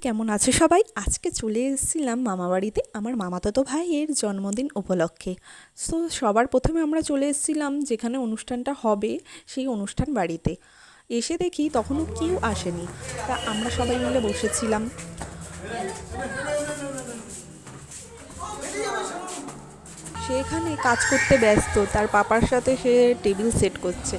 কেমন আছে সবাই? আজকে চলে এসেছিলাম মামাবাড়িতে আমার মামাতো ভাইয়ের জন্মদিন উপলক্ষে। সো সবার প্রথমে আমরা চলে এসেছিলাম যেখানে অনুষ্ঠানটা হবে সেই অনুষ্ঠান বাড়িতে। এসে দেখি তখনও কেউ আসেনি, তা আমরা সবাই মিলে বসেছিলাম। সে এখানে কাজ করতে ব্যস্ত, তার পাপার সাথে সে টেবিল সেট করছে।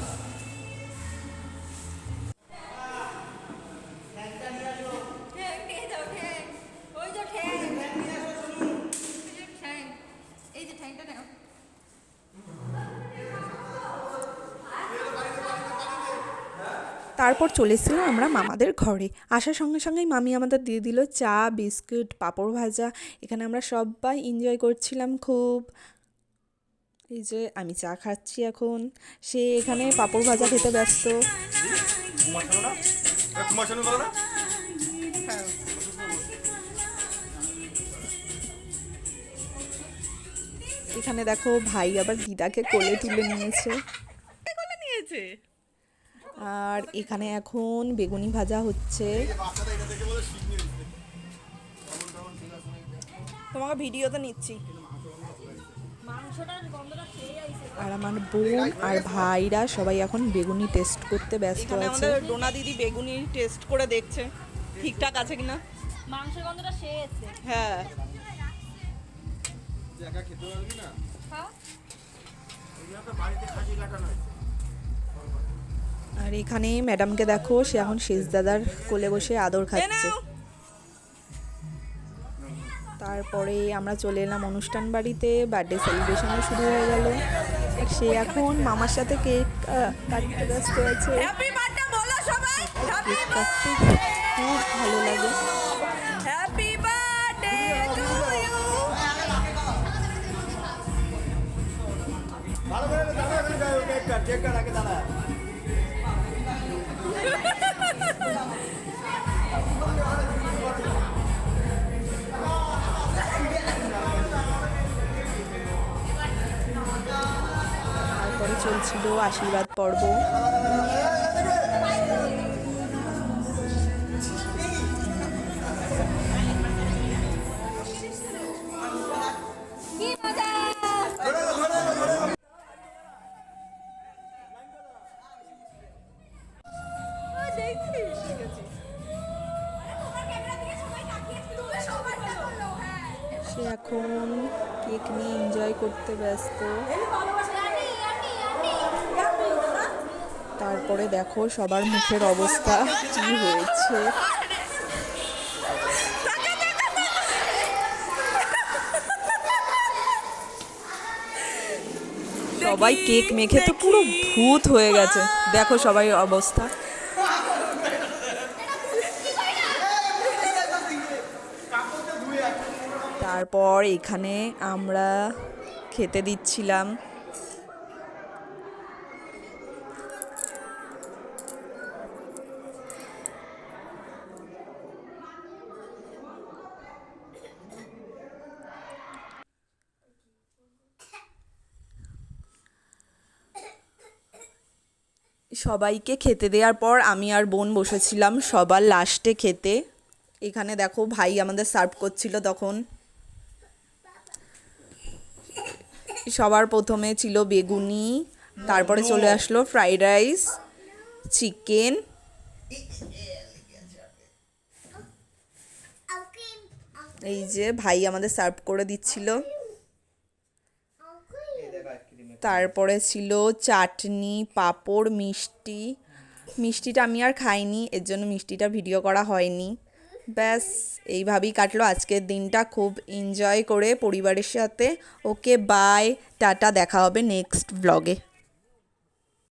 তারপর চলে এসেছিলাম আমরা মামাদের ঘরে। আসার সঙ্গে সঙ্গেই মামি আমাদের দিয়ে দিল চা, বিস্কুট, পাঁপড় ভাজা। এখানে আমরা সবাই এনজয় করছিলাম খুব। এই যে আমি চা খাচ্ছি এখন, সে এখানে পাঁপড় ভাজা খেতে ব্যস্ত। এখানে দেখো ভাই আবার দিদাকে কোলে তুলে নিয়েছে। আর এখানে এখন বেগুনি ভাজা হচ্ছে। তোমাকে ভিডিওতে নিচ্ছি। আর আমার বোন আর ভাইরা সবাই এখন বেগুনি টেস্ট করতে ব্যস্ত আছে। আমাদের ডোনা দিদি বেগুনি টেস্ট করে দেখছে ঠিকঠাক আছে কিনা। মাংসের গন্ধটা সেই আছে। হ্যাঁ, একা খেতে পারবি না? হ্যাঁ, বাড়িতে খাসি কাটানো হয়েছে। আর এখানে ম্যাডামকে দেখো, সে এখন শেষ দাদার কোলে বসে আদর খাচ্ছে। তারপরে আমরা চলে এলাম অনুষ্ঠান বাড়িতে, বার্থডে সেলিব্রেশনও শুরু হয়ে গেল। সে এখন মামার সাথে কেক কাটতে ব্যস্ত আছে। হ্যাপি বার্থডে বলো সবাই। কেক কাটতে খুব ভালো লাগে। Happy birthday to you. ভালো করে দাঁড়া কেক কাট, কেক কাট আগে দাঁড়া। তারপরে চলছিল আশীর্বাদ পর্ব। কি মজা! সে এখন কেক নিয়ে এনজয় করতে ব্যস্ত। তারপরে দেখো সবার মুখের অবস্থা কি হয়েছে। সবাই কেক মেখে তো পুরো ভূত হয়ে গেছে, দেখো সবাই অবস্থা। তারপর এখানে আমরা খেতে দিচ্ছিলাম। সবাইকে খেতে দেওয়ার পর আমি আর বোন বসেছিলাম সবার লাস্টে খেতে। এখানে দেখো ভাই আমাদের সার্ভ করছিল তখন। সবার প্রথমে ছিল বেগুনি, তারপরে চলে আসলো ফ্রাইড রাইস, চিকেন, এই যে ভাই আমাদের সার্ভ করে দিচ্ছিল। তারপরে ছিল চাটনি, পাঁপড়, মিষ্টি। মিষ্টিটা আমি আর খাইনি, এর জন্য মিষ্টিটা ভিডিও করা হয়নি। ব্যাস এইভাবেই কাটলো আজকের দিনটা, খুব এনজয় করে পরিবারের সাথে। ওকে বাই, টাটা, দেখা হবে নেক্সট ব্লগে।